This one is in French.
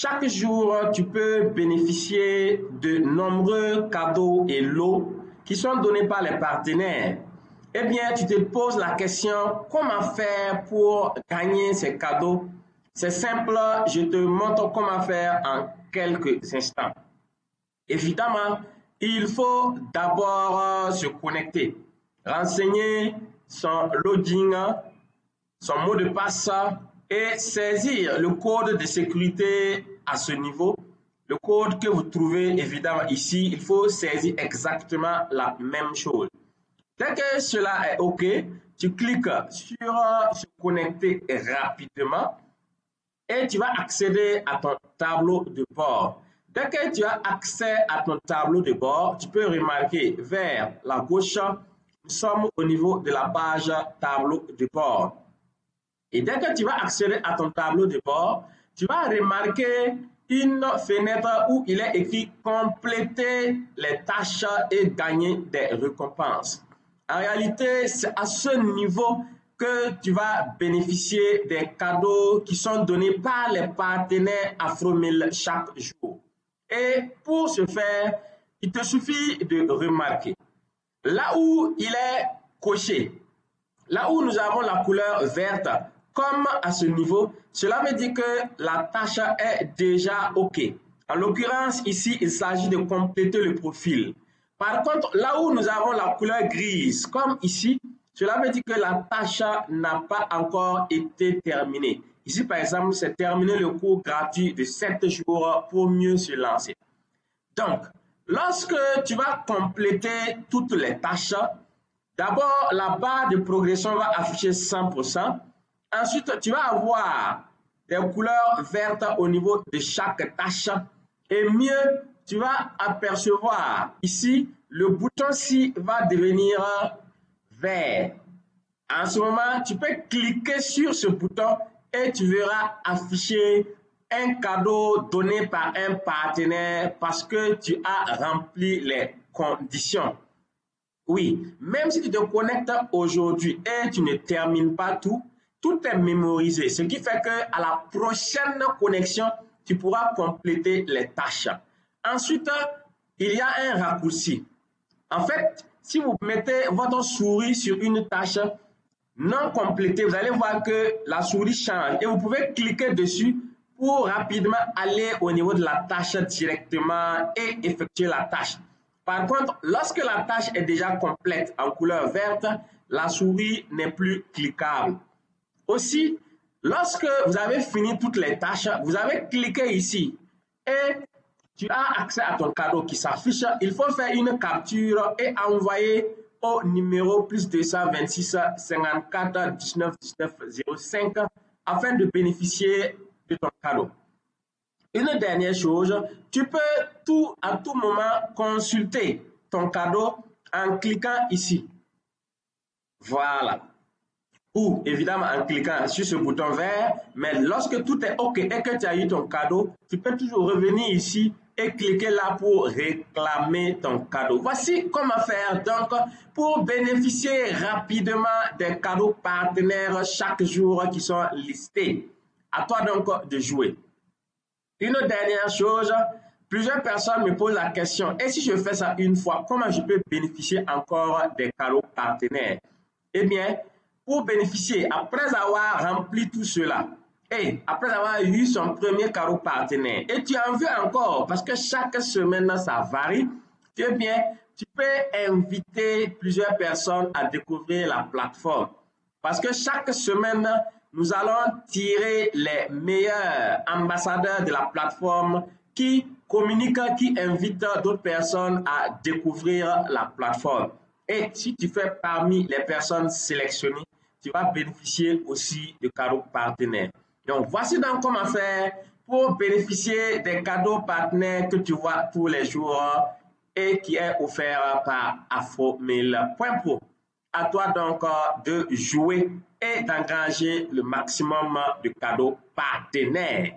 chaque jour, tu peux bénéficier de nombreux cadeaux et lots qui sont donnés par les partenaires. Eh bien, tu te poses la question, comment faire pour gagner ces cadeaux? C'est simple, je te montre comment faire en quelques instants. Évidemment, il faut d'abord se connecter, renseigner son login, son mot de passe et saisir le code de sécurité à ce niveau. Le code que vous trouvez évidemment ici, il faut saisir exactement la même chose. Dès que cela est OK, tu cliques sur se connecter rapidement et tu vas accéder à ton tableau de bord. Dès que tu as accès à ton tableau de bord, tu peux remarquer vers la gauche, nous sommes au niveau de la page tableau de bord. Et dès que tu vas accéder à ton tableau de bord, tu vas remarquer une fenêtre où il est écrit compléter les tâches et gagner des récompenses. En réalité, c'est à ce niveau que tu vas bénéficier des cadeaux qui sont donnés par les partenaires AfroMill chaque jour. Et pour ce faire, il te suffit de remarquer là où il est coché, là où nous avons la couleur verte, comme à ce niveau, cela veut dire que la tâche est déjà OK. En l'occurrence, ici, il s'agit de compléter le profil. Par contre, là où nous avons la couleur grise, comme ici, cela veut dire que la tâche n'a pas encore été terminée. Ici, par exemple, c'est terminer le cours gratuit de 7 jours pour mieux se lancer. Donc, lorsque tu vas compléter toutes les tâches, d'abord, la barre de progression va afficher 100%. Ensuite, tu vas avoir des couleurs vertes au niveau de chaque tâche. Et mieux, tu vas apercevoir ici, le bouton-ci va devenir vert. En ce moment, tu peux cliquer sur ce bouton et tu verras afficher un cadeau donné par un partenaire parce que tu as rempli les conditions. Oui, même si tu te connectes aujourd'hui et tu ne termines pas tout, tout est mémorisé. Ce qui fait qu'à la prochaine connexion, tu pourras compléter les tâches. Ensuite, il y a un raccourci. En fait, si vous mettez votre souris sur une tâche non complétée, vous allez voir que la souris change et vous pouvez cliquer dessus pour rapidement aller au niveau de la tâche directement et effectuer la tâche. Par contre, lorsque la tâche est déjà complète en couleur verte, la souris n'est plus cliquable. Aussi, lorsque vous avez fini toutes les tâches, vous avez cliqué ici et tu as accès à ton cadeau qui s'affiche. Il faut faire une capture et envoyer au numéro +226 54 19 19 05 afin de bénéficier de ton cadeau. Une dernière chose, tu peux à tout moment consulter ton cadeau en cliquant ici. Voilà. Ou évidemment en cliquant sur ce bouton vert, mais lorsque tout est OK et que tu as eu ton cadeau, tu peux toujours revenir ici et cliquer là pour réclamer ton cadeau. Voici comment faire donc pour bénéficier rapidement des cadeaux partenaires chaque jour qui sont listés. À toi donc de jouer. Une dernière chose, plusieurs personnes me posent la question, et si je fais ça une fois, comment je peux bénéficier encore des cadeaux partenaires? Eh bien, pour bénéficier, après avoir rempli tout cela, et après avoir eu son premier cadeau partenaire, et tu en veux encore, parce que chaque semaine ça varie, eh bien, tu peux inviter plusieurs personnes à découvrir la plateforme. Parce que chaque semaine, nous allons tirer les meilleurs ambassadeurs de la plateforme qui communiquent, qui invitent d'autres personnes à découvrir la plateforme. Et si tu fais parmi les personnes sélectionnées, tu vas bénéficier aussi de cadeaux partenaires. Donc, voici donc comment faire pour bénéficier des cadeaux partenaires que tu vois tous les jours et qui est offert par AfroMill.pro. À toi donc de jouer et d'engager le maximum de cadeaux partenaires.